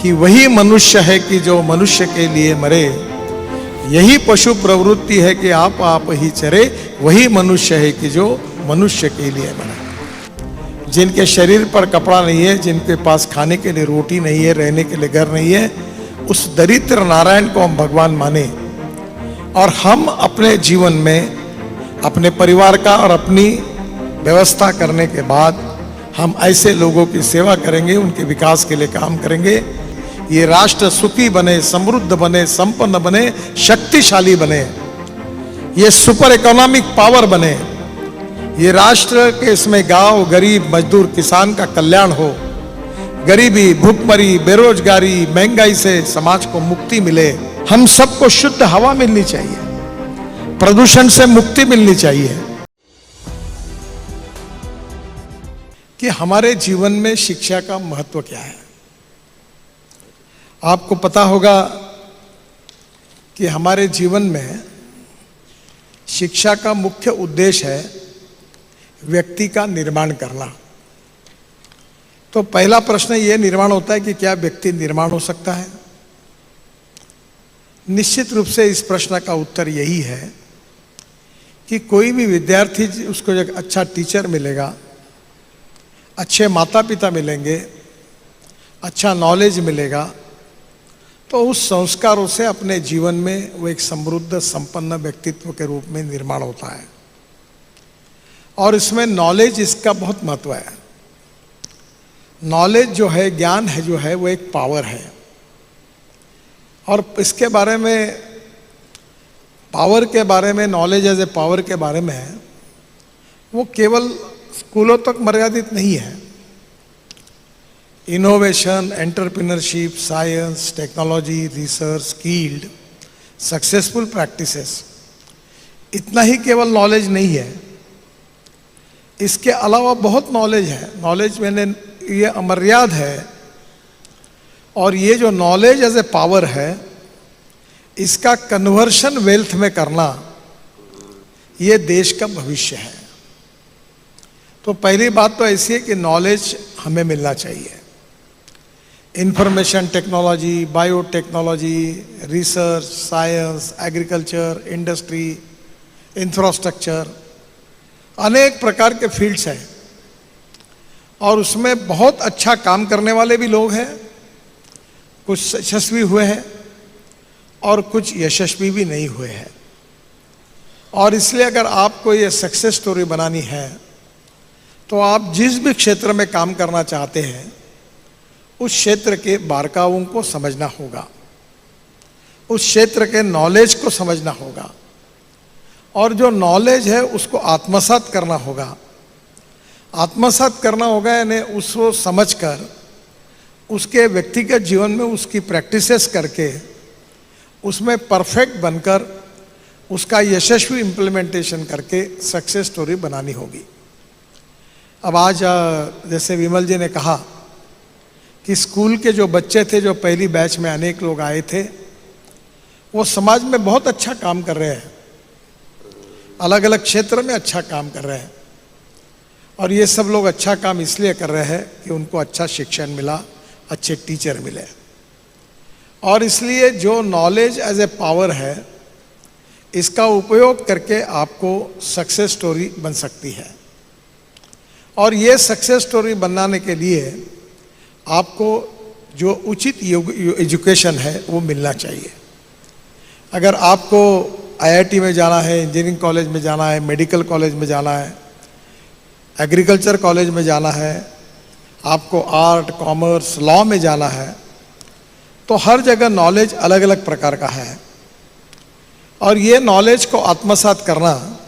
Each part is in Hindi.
कि वही मनुष्य है कि जो मनुष्य के लिए मरे, यही पशु प्रवृत्ति है कि आप ही चरे, वही मनुष्य है कि जो मनुष्य के लिए मरे। जिनके शरीर पर कपड़ा नहीं है, जिनके पास खाने के लिए रोटी नहीं है, रहने के लिए घर नहीं है, उस दरिद्र नारायण को हम भगवान माने और हम अपने जीवन में अपने परिवार का और अपनी व्यवस्था करने के बाद हम ऐसे लोगों की सेवा करेंगे, उनके विकास के लिए काम करेंगे। ये राष्ट्र सुखी बने, समृद्ध बने, संपन्न बने, शक्तिशाली बने, ये सुपर इकोनॉमिक पावर बने, ये राष्ट्र के इसमें गांव, गरीब, मजदूर, किसान का कल्याण हो, गरीबी, भूखमरी, बेरोजगारी, महंगाई से समाज को मुक्ति मिले, हम सबको शुद्ध हवा मिलनी चाहिए, प्रदूषण से मुक्ति मिलनी चाहिए। कि हमारे जीवन में शिक्षा का महत्व क्या है। आपको पता होगा कि हमारे जीवन में शिक्षा का मुख्य उद्देश्य है व्यक्ति का निर्माण करना। तो पहला प्रश्न ये निर्माण होता है कि क्या व्यक्ति निर्माण हो सकता है। निश्चित रूप से इस प्रश्न का उत्तर यही है कि कोई भी विद्यार्थी, उसको एक अच्छा टीचर मिलेगा, अच्छे माता पिता मिलेंगे, अच्छा नॉलेज मिलेगा, तो उस संस्कारों से अपने जीवन में वो एक समृद्ध संपन्न व्यक्तित्व के रूप में निर्माण होता है। और इसमें नॉलेज, इसका बहुत महत्व है। नॉलेज जो है, ज्ञान है जो है, वो एक पावर है। और इसके बारे में, पावर के बारे में, नॉलेज एज ए पावर के बारे में, वो केवल स्कूलों तक मर्यादित नहीं है। Innovation, entrepreneurship, science, technology, research, skilled, successful practices, इतना ही केवल नॉलेज नहीं है। इसके अलावा बहुत नॉलेज है। नॉलेज मैंने ये अमर्याद है, और ये जो नॉलेज एज ए पावर है, इसका कन्वर्शन वेल्थ में करना, ये देश का भविष्य है। तो पहली बात तो ऐसी है कि नॉलेज हमें मिलना चाहिए। Information technology, biotechnology, research, science, agriculture, industry, infrastructure, अनेक प्रकार के फील्ड्स हैं और उसमें बहुत अच्छा काम करने वाले भी लोग हैं। कुछ यशस्वी हुए हैं और कुछ यशस्वी भी नहीं हुए हैं। और इसलिए अगर आपको ये सक्सेस स्टोरी बनानी है तो आप जिस भी क्षेत्र में काम करना चाहते हैं उस क्षेत्र के बारकावों को समझना होगा, उस क्षेत्र के नॉलेज को समझना होगा, और जो नॉलेज है उसको आत्मसात करना होगा। आत्मसात करना होगा यानी उसको समझकर उसके व्यक्तिगत जीवन में उसकी प्रैक्टिसेस करके उसमें परफेक्ट बनकर उसका यशस्वी इम्प्लीमेंटेशन करके सक्सेस स्टोरी बनानी होगी। अब आज जैसे विमल जी ने कहा कि स्कूल के जो बच्चे थे, जो पहली बैच में अनेक लोग आए थे, वो समाज में बहुत अच्छा काम कर रहे हैं, अलग अलग क्षेत्र में अच्छा काम कर रहे हैं। और ये सब लोग अच्छा काम इसलिए कर रहे हैं कि उनको अच्छा शिक्षण मिला, अच्छे टीचर मिले। और इसलिए जो नॉलेज एज ए पावर है, इसका उपयोग करके आपको सक्सेस स्टोरी बन सकती है। और ये सक्सेस स्टोरी बनाने के लिए आपको जो उचित एजुकेशन है वो मिलना चाहिए। अगर आपको आईआईटी में जाना है, इंजीनियरिंग कॉलेज में जाना है, मेडिकल कॉलेज में जाना है, एग्रीकल्चर कॉलेज में जाना है, आपको आर्ट, कॉमर्स, लॉ में जाना है, तो हर जगह नॉलेज अलग अलग प्रकार का है। और ये नॉलेज को आत्मसात करना,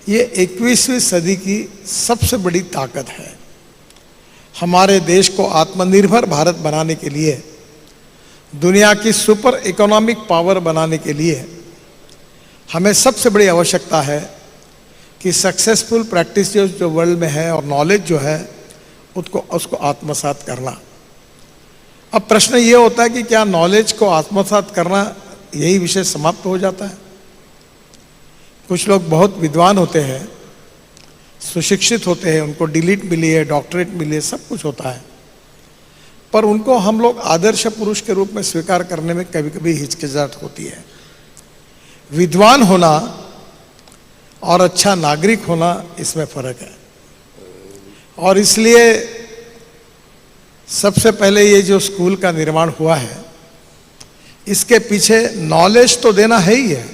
ये 21वीं सदी की सबसे बड़ी ताकत है। हमारे देश को आत्मनिर्भर भारत बनाने के लिए, दुनिया की सुपर इकोनॉमिक पावर बनाने के लिए हमें सबसे बड़ी आवश्यकता है कि सक्सेसफुल प्रैक्टिस जो वर्ल्ड में है और नॉलेज जो है उसको आत्मसात करना। अब प्रश्न ये होता है कि क्या नॉलेज को आत्मसात करना यही विषय समाप्त हो जाता है। कुछ लोग बहुत विद्वान होते हैं, सुशिक्षित होते हैं, उनको डिलीट मिली है, डॉक्टरेट मिली है, सब कुछ होता है, पर उनको हम लोग आदर्श पुरुष के रूप में स्वीकार करने में कभी कभी हिचकिचाहट होती है। विद्वान होना और अच्छा नागरिक होना, इसमें फर्क है। और इसलिए सबसे पहले ये जो स्कूल का निर्माण हुआ है, इसके पीछे नॉलेज तो देना है ही है,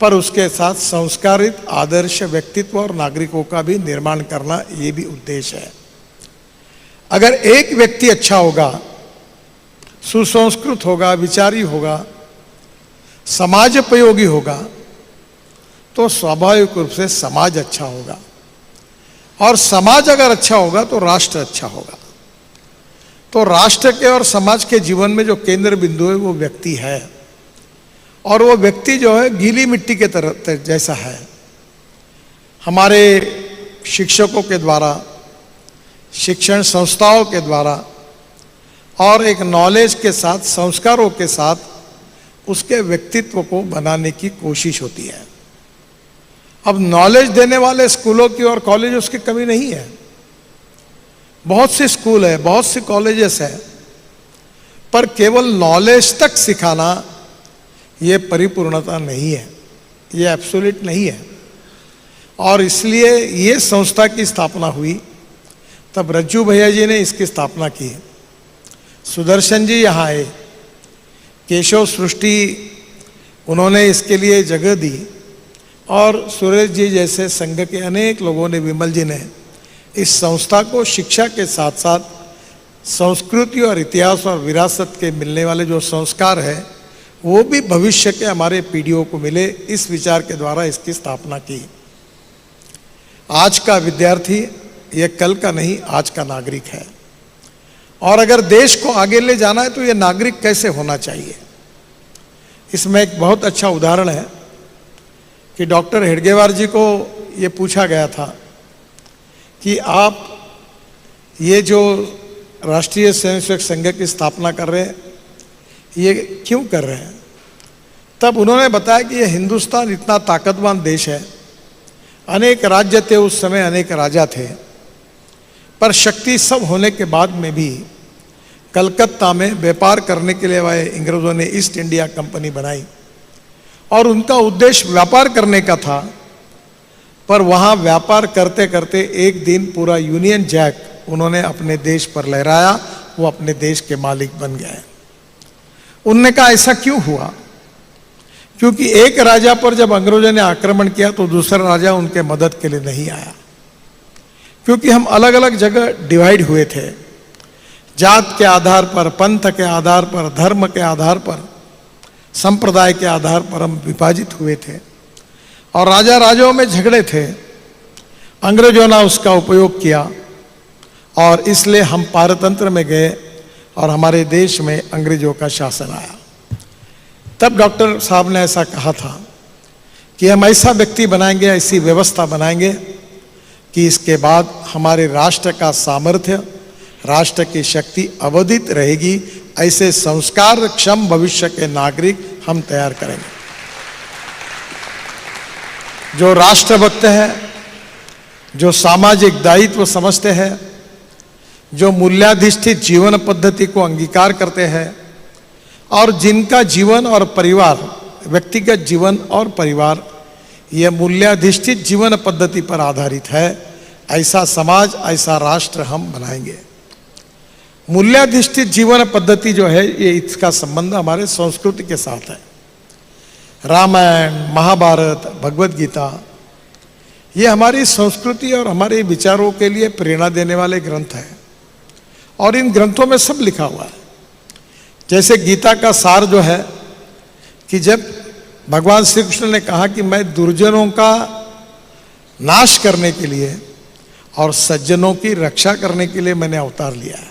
पर उसके साथ संस्कारित आदर्श व्यक्तित्व और नागरिकों का भी निर्माण करना, ये भी उद्देश्य है। अगर एक व्यक्ति अच्छा होगा, सुसंस्कृत होगा, विचारी होगा, समाजोपयोगी होगा, तो स्वाभाविक रूप से समाज अच्छा होगा, और समाज अगर अच्छा होगा तो राष्ट्र अच्छा होगा। तो राष्ट्र के और समाज के जीवन में जो केंद्र बिंदु है वो व्यक्ति है, और वो व्यक्ति जो है गीली मिट्टी के तरह जैसा है। हमारे शिक्षकों के द्वारा, शिक्षण संस्थाओं के द्वारा और एक नॉलेज के साथ, संस्कारों के साथ उसके व्यक्तित्व को बनाने की कोशिश होती है। अब नॉलेज देने वाले स्कूलों की और कॉलेजों की कमी नहीं है। बहुत से स्कूल है, बहुत से कॉलेजेस है, पर केवल नॉलेज तक सिखाना ये परिपूर्णता नहीं है, ये एब्सोल्यूट नहीं है। और इसलिए ये संस्था की स्थापना हुई, तब रज्जू भैया जी ने इसकी स्थापना की। सुदर्शन जी यहाँ आए, केशव सृष्टि उन्होंने इसके लिए जगह दी, और सुरेश जी जैसे संघ के अनेक लोगों ने, विमल जी ने इस संस्था को शिक्षा के साथ साथ संस्कृति और इतिहास और विरासत के मिलने वाले जो संस्कार है वो भी भविष्य के हमारे पीढ़ियों को मिले, इस विचार के द्वारा इसकी स्थापना की। आज का विद्यार्थी ये कल का नहीं, आज का नागरिक है। और अगर देश को आगे ले जाना है तो ये नागरिक कैसे होना चाहिए, इसमें एक बहुत अच्छा उदाहरण है कि डॉक्टर हेडगेवार जी को ये पूछा गया था कि आप ये जो राष्ट्रीय स्वयंसेवक संघ की स्थापना कर रहे हैं, ये क्यों कर रहे हैं? तब उन्होंने बताया कि ये हिंदुस्तान इतना ताकतवान देश है, अनेक राज्य थे उस समय, अनेक राजा थे, पर शक्ति सब होने के बाद में भी कलकत्ता में व्यापार करने के लिए आए अंग्रेजों ने ईस्ट इंडिया कंपनी बनाई, और उनका उद्देश्य व्यापार करने का था। पर वहाँ व्यापार करते करते एक दिन पूरा यूनियन जैक उन्होंने अपने देश पर लहराया, वो अपने देश के मालिक बन गए। उनने कहा ऐसा क्यों हुआ? क्योंकि एक राजा पर जब अंग्रेजों ने आक्रमण किया तो दूसरा राजा उनके मदद के लिए नहीं आया, क्योंकि हम अलग अलग जगह डिवाइड हुए थे, जात के आधार पर, पंथ के आधार पर, धर्म के आधार पर, संप्रदाय के आधार पर हम विभाजित हुए थे, और राजा राजाओं में झगड़े थे। अंग्रेजों ने उसका उपयोग किया, और इसलिए हम पारतंत्र में गए और हमारे देश में अंग्रेजों का शासन आया। तब डॉक्टर साहब ने ऐसा कहा था कि हम ऐसा व्यक्ति बनाएंगे, ऐसी व्यवस्था बनाएंगे कि इसके बाद हमारे राष्ट्र का सामर्थ्य, राष्ट्र की शक्ति अवधित रहेगी। ऐसे संस्कार क्षम भविष्य के नागरिक हम तैयार करेंगे, जो राष्ट्रभक्त है, जो सामाजिक दायित्व समझते हैं, जो मूल्याधिष्ठित जीवन पद्धति को अंगीकार करते हैं, और जिनका जीवन और परिवार, व्यक्तिगत जीवन और परिवार, यह मूल्याधिष्ठित जीवन पद्धति पर आधारित है। ऐसा समाज, ऐसा राष्ट्र हम बनाएंगे। मूल्याधिष्ठित जीवन पद्धति जो है, ये इसका संबंध हमारे संस्कृति के साथ है। रामायण, महाभारत, भगवत गीता, ये हमारी संस्कृति और हमारे विचारों के लिए प्रेरणा देने वाले ग्रंथ हैं, और इन ग्रंथों में सब लिखा हुआ है। जैसे गीता का सार जो है कि जब भगवान श्री कृष्ण ने कहा कि मैं दुर्जनों का नाश करने के लिए और सज्जनों की रक्षा करने के लिए मैंने अवतार लिया है,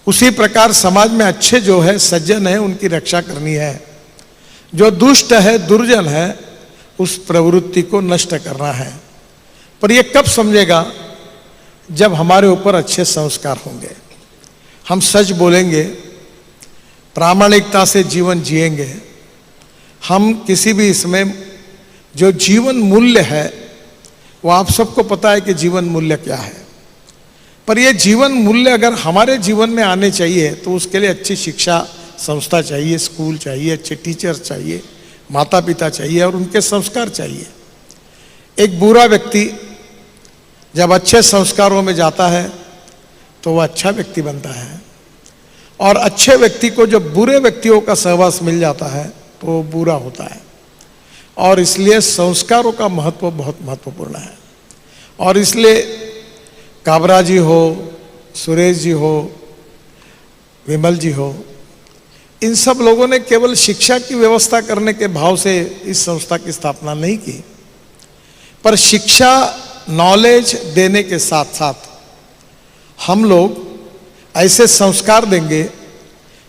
उसी प्रकार समाज में अच्छे जो है, सज्जन है, उनकी रक्षा करनी है। जो दुष्ट है, दुर्जन है, उस प्रवृत्ति को नष्ट करना है। पर यह कब समझेगा? जब हमारे ऊपर अच्छे संस्कार होंगे, हम सच बोलेंगे, प्रामाणिकता से जीवन जिएंगे, हम किसी भी इसमें जो जीवन मूल्य है, वो आप सबको पता है कि जीवन मूल्य क्या है। पर ये जीवन मूल्य अगर हमारे जीवन में आने चाहिए तो उसके लिए अच्छी शिक्षा संस्था चाहिए, स्कूल चाहिए, अच्छे टीचर्स चाहिए, माता पिता चाहिए और उनके संस्कार चाहिए। एक बुरा व्यक्ति जब अच्छे संस्कारों में जाता है तो वह अच्छा व्यक्ति बनता है, और अच्छे व्यक्ति को जब बुरे व्यक्तियों का सहवास मिल जाता है तो वो बुरा होता है। और इसलिए संस्कारों का महत्व बहुत महत्वपूर्ण है। और इसलिए काबरा जी हो, सुरेश जी हो, विमल जी हो, इन सब लोगों ने केवल शिक्षा की व्यवस्था करने के भाव से इस संस्था की स्थापना नहीं की, पर शिक्षा नॉलेज देने के साथ साथ हम लोग ऐसे संस्कार देंगे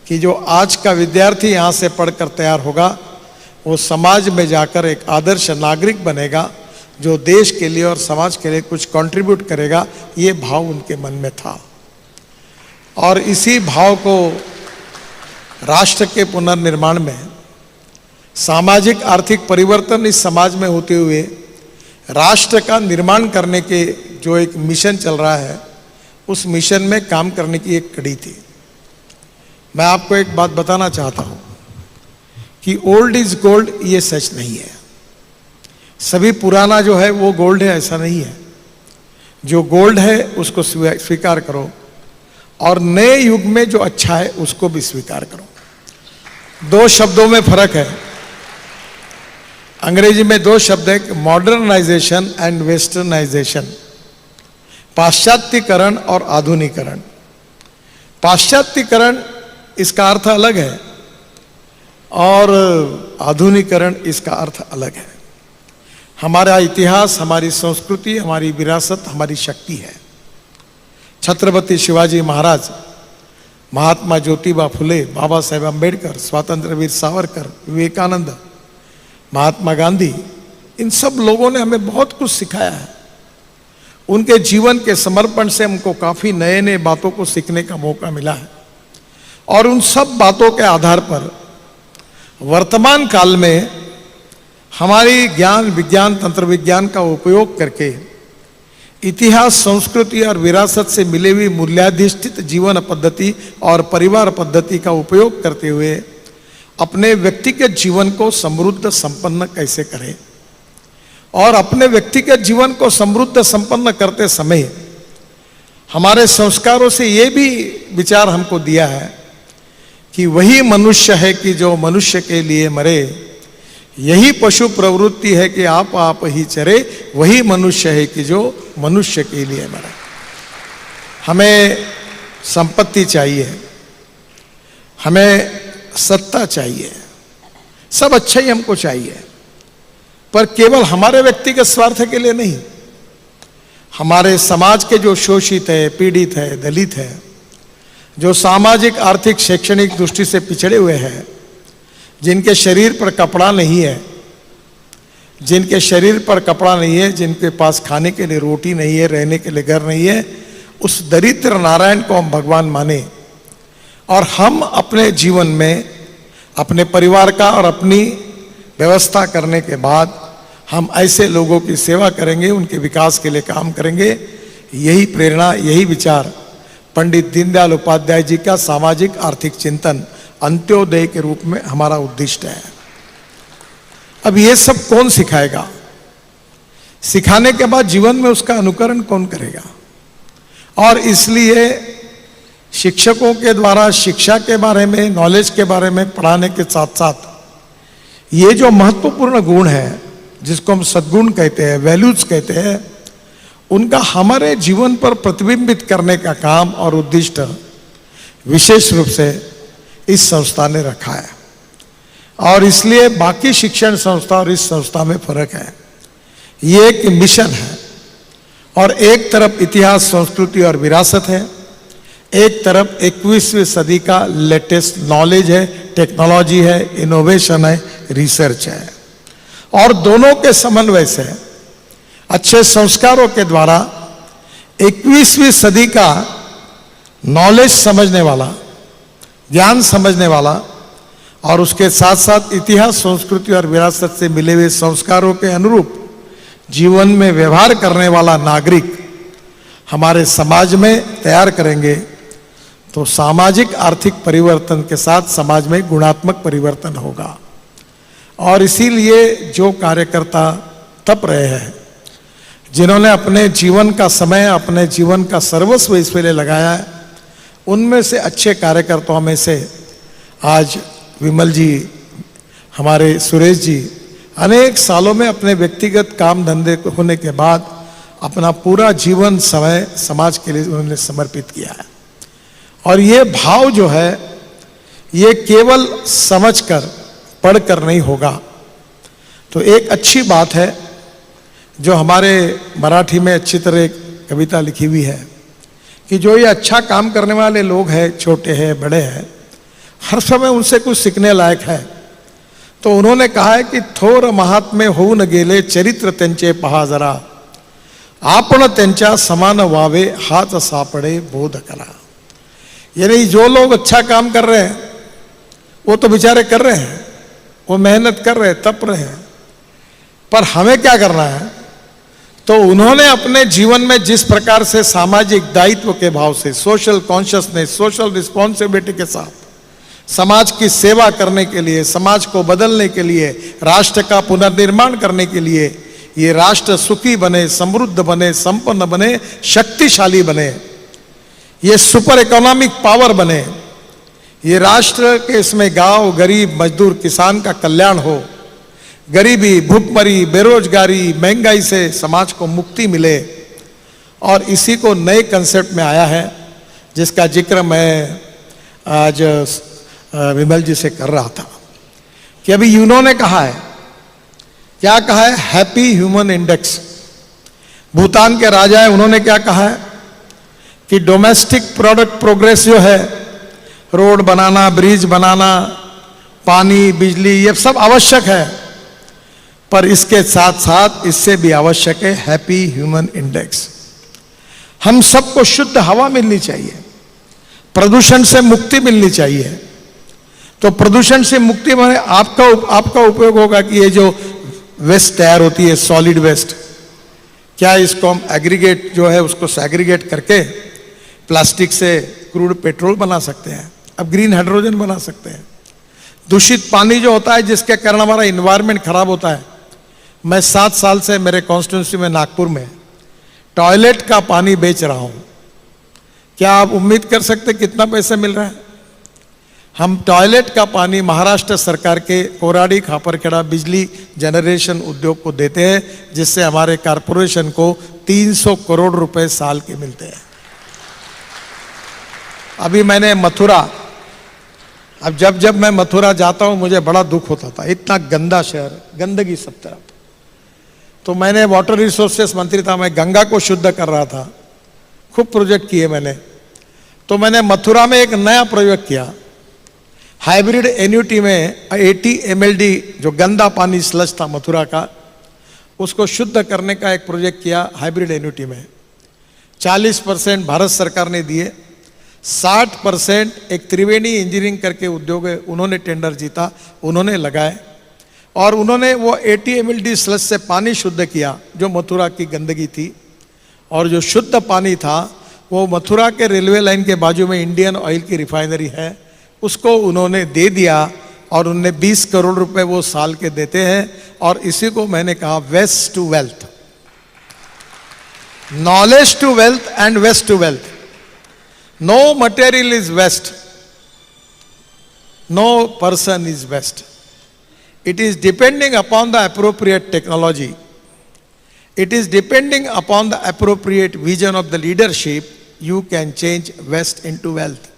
कि जो आज का विद्यार्थी यहाँ से पढ़कर तैयार होगा वो समाज में जाकर एक आदर्श नागरिक बनेगा, जो देश के लिए और समाज के लिए कुछ कंट्रीब्यूट करेगा। ये भाव उनके मन में था, और इसी भाव को राष्ट्र के पुनर्निर्माण में, सामाजिक आर्थिक परिवर्तन इस समाज में होते हुए राष्ट्र का निर्माण करने के जो एक मिशन चल रहा है, उस मिशन में काम करने की एक कड़ी थी। मैं आपको एक बात बताना चाहता हूं कि ओल्ड इज गोल्ड, ये सच नहीं है। सभी पुराना जो है वो गोल्ड है, ऐसा नहीं है। जो गोल्ड है उसको स्वीकार करो, और नए युग में जो अच्छा है उसको भी स्वीकार करो। दो शब्दों में फर्क है। अंग्रेजी में दो शब्द है, मॉडर्नाइजेशन एंड वेस्टर्नाइजेशन, पाश्चात्यकरण और आधुनिकरण। पाश्चात्यकरण इसका अर्थ अलग है और आधुनिकरण इसका अर्थ अलग है। हमारा इतिहास, हमारी संस्कृति, हमारी विरासत हमारी शक्ति है। छत्रपति शिवाजी महाराज, महात्मा ज्योतिबा फुले, बाबा साहेब अम्बेडकर, स्वतंत्र वीर सावरकर, विवेकानंद, महात्मा गांधी, इन सब लोगों ने हमें बहुत कुछ सिखाया है। उनके जीवन के समर्पण से हमको काफी नए नए बातों को सीखने का मौका मिला है, और उन सब बातों के आधार पर वर्तमान काल में हमारी ज्ञान, विज्ञान, तंत्र विज्ञान का उपयोग करके इतिहास, संस्कृति और विरासत से मिली हुई मूल्याधिष्ठित जीवन पद्धति और परिवार पद्धति का उपयोग करते हुए अपने व्यक्तिगत जीवन को समृद्ध संपन्न कैसे करें। और अपने व्यक्तिगत जीवन को समृद्ध संपन्न करते समय हमारे संस्कारों से ये भी विचार हमको दिया है कि वही मनुष्य है कि जो मनुष्य के लिए मरे, यही पशु प्रवृत्ति है कि आप ही चरे, वही मनुष्य है कि जो मनुष्य के लिए मरे। हमें संपत्ति चाहिए, हमें सत्ता चाहिए, सब अच्छा ही हमको चाहिए, पर केवल हमारे व्यक्तिगत स्वार्थ के लिए नहीं। हमारे समाज के जो शोषित है, पीड़ित है, दलित है, जो सामाजिक, आर्थिक, शैक्षणिक दृष्टि से पिछड़े हुए हैं, जिनके शरीर पर कपड़ा नहीं है, जिनके शरीर पर कपड़ा नहीं है, जिनके पास खाने के लिए रोटी नहीं है, रहने के लिए घर नहीं है, उस दरिद्र नारायण को हम भगवान माने, और हम अपने जीवन में अपने परिवार का और अपनी व्यवस्था करने के बाद हम ऐसे लोगों की सेवा करेंगे, उनके विकास के लिए काम करेंगे। यही प्रेरणा, यही विचार पंडित दीनदयाल उपाध्याय जी का सामाजिक आर्थिक चिंतन अंत्योदय के रूप में हमारा उद्दिष्ट है। अब ये सब कौन सिखाएगा? सिखाने के बाद जीवन में उसका अनुकरण कौन करेगा? और इसलिए शिक्षकों के द्वारा शिक्षा के बारे में, नॉलेज के बारे में पढ़ाने के साथ साथ ये जो महत्वपूर्ण गुण है, जिसको हम सद्गुण कहते हैं, वैल्यूज कहते हैं, उनका हमारे जीवन पर प्रतिबिंबित करने का काम और उद्दिष्ट विशेष रूप से इस संस्था ने रखा है। और इसलिए बाकी शिक्षण संस्था और इस संस्था में फर्क है। ये एक मिशन है, और एक तरफ इतिहास, संस्कृति और विरासत है, एक तरफ 21वीं सदी का लेटेस्ट नॉलेज है, टेक्नोलॉजी है, इनोवेशन है, रिसर्च है, और दोनों के समन्वय से अच्छे संस्कारों के द्वारा 21वीं सदी का नॉलेज समझने वाला, ज्ञान समझने वाला, और उसके साथ साथ इतिहास, संस्कृति और विरासत से मिले हुए संस्कारों के अनुरूप जीवन में व्यवहार करने वाला नागरिक हमारे समाज में तैयार करेंगे तो सामाजिक आर्थिक परिवर्तन के साथ समाज में गुणात्मक परिवर्तन होगा। और इसीलिए जो कार्यकर्ता तप रहे हैं, जिन्होंने अपने जीवन का समय, अपने जीवन का सर्वस्व इसके लिए लगाया है, उनमें से अच्छे कार्यकर्ताओं में से आज विमल जी, हमारे सुरेश जी अनेक सालों में अपने व्यक्तिगत काम धंधे होने के बाद अपना पूरा जीवन समय समाज के लिए उन्होंने समर्पित किया है। और ये भाव जो है ये केवल समझकर पढ़कर नहीं होगा। तो एक अच्छी बात है जो हमारे मराठी में अच्छी तरह एक कविता लिखी हुई है कि जो ये अच्छा काम करने वाले लोग हैं, छोटे हैं बड़े हैं, हर समय उनसे कुछ सीखने लायक है। तो उन्होंने कहा है कि थोर महात्मे होऊन गेले चरित्र त्यांचे पहा जरा, आपण त्यांच्या समान व्हावे हाच सापडे बोध करा। यानी जो लोग अच्छा काम कर रहे हैं वो तो बेचारे कर रहे हैं, वो मेहनत कर रहे हैं, तप रहे हैं, पर हमें क्या करना है? तो उन्होंने अपने जीवन में जिस प्रकार से सामाजिक दायित्व के भाव से, सोशल कॉन्शियसनेस, सोशल रिस्पॉन्सिबिलिटी के साथ समाज की सेवा करने के लिए, समाज को बदलने के लिए, राष्ट्र का पुनर्निर्माण करने के लिए, ये राष्ट्र सुखी बने, समृद्ध बने, संपन्न बने, शक्तिशाली बने, ये सुपर इकोनॉमिक पावर बने, ये राष्ट्र के इसमें गांव, गरीब, मजदूर, किसान का कल्याण हो, गरीबी, भूखमरी, बेरोजगारी, महंगाई से समाज को मुक्ति मिले। और इसी को नए कंसेप्ट में आया है जिसका जिक्र मैं आज विमल जी से कर रहा था कि अभी यूनो ने कहा है, क्या कहा है? Happy human index. भूटान के राजा है, उन्होंने क्या कहा है कि डोमेस्टिक प्रोडक्ट प्रोग्रेस जो है, रोड बनाना, ब्रिज बनाना, पानी, बिजली, ये सब आवश्यक है, पर इसके साथ साथ इससे भी आवश्यक है हैप्पी ह्यूमन इंडेक्स। हम सबको शुद्ध हवा मिलनी चाहिए, प्रदूषण से मुक्ति मिलनी चाहिए। तो प्रदूषण से मुक्ति में आपका उपयोग होगा कि ये जो वेस्ट तैयार होती है, सॉलिड वेस्ट, क्या इसको हम एग्रीगेट जो है उसको सेग्रीगेट करके प्लास्टिक से क्रूड पेट्रोल बना सकते हैं, अब ग्रीन हाइड्रोजन बना सकते हैं। दूषित पानी जो होता है जिसके कारण हमारा इन्वायरमेंट खराब होता है, मैं 7 साल से मेरे कॉन्स्टिट्यूंसी में नागपुर में टॉयलेट का पानी बेच रहा हूं। क्या आप उम्मीद कर सकते कितना पैसा मिल रहा है? हम टॉयलेट का पानी महाराष्ट्र सरकार के कोराडी खापरखेड़ा बिजली जनरेशन उद्योग को देते हैं, जिससे हमारे कारपोरेशन को 300 करोड़ रुपए साल के मिलते हैं। अभी मैंने मथुरा, अब जब मैं मथुरा जाता हूं मुझे बड़ा दुख होता था, इतना गंदा शहर, गंदगी सब तरफ। तो मैंने वाटर रिसोर्सेस मंत्री था, मैं गंगा को शुद्ध कर रहा था, खूब प्रोजेक्ट किए मैंने। तो मैंने मथुरा में एक नया प्रयोग किया, हाइब्रिड एन्यूटी में 80 mld जो गंदा पानी स्लज था मथुरा का, उसको शुद्ध करने का एक प्रोजेक्ट किया हाइब्रिड एन्यूटी में। 40% भारत सरकार ने दिए, 60% एक त्रिवेणी इंजीनियरिंग करके उद्योग है, उन्होंने टेंडर जीता, उन्होंने लगाए और उन्होंने वो 80 mld स्लज से पानी शुद्ध किया जो मथुरा की गंदगी थी। और जो शुद्ध पानी था वो मथुरा के रेलवे लाइन के बाजू में इंडियन ऑयल की रिफाइनरी है, उसको उन्होंने दे दिया और उन्हें 20 करोड़ रुपए वो साल के देते हैं। और इसी को मैंने कहा waste to wealth, knowledge to wealth and waste to wealth. No material is waste, no person is waste, it is depending upon the appropriate technology, it is depending upon the appropriate vision of the leadership, you can change waste into wealth.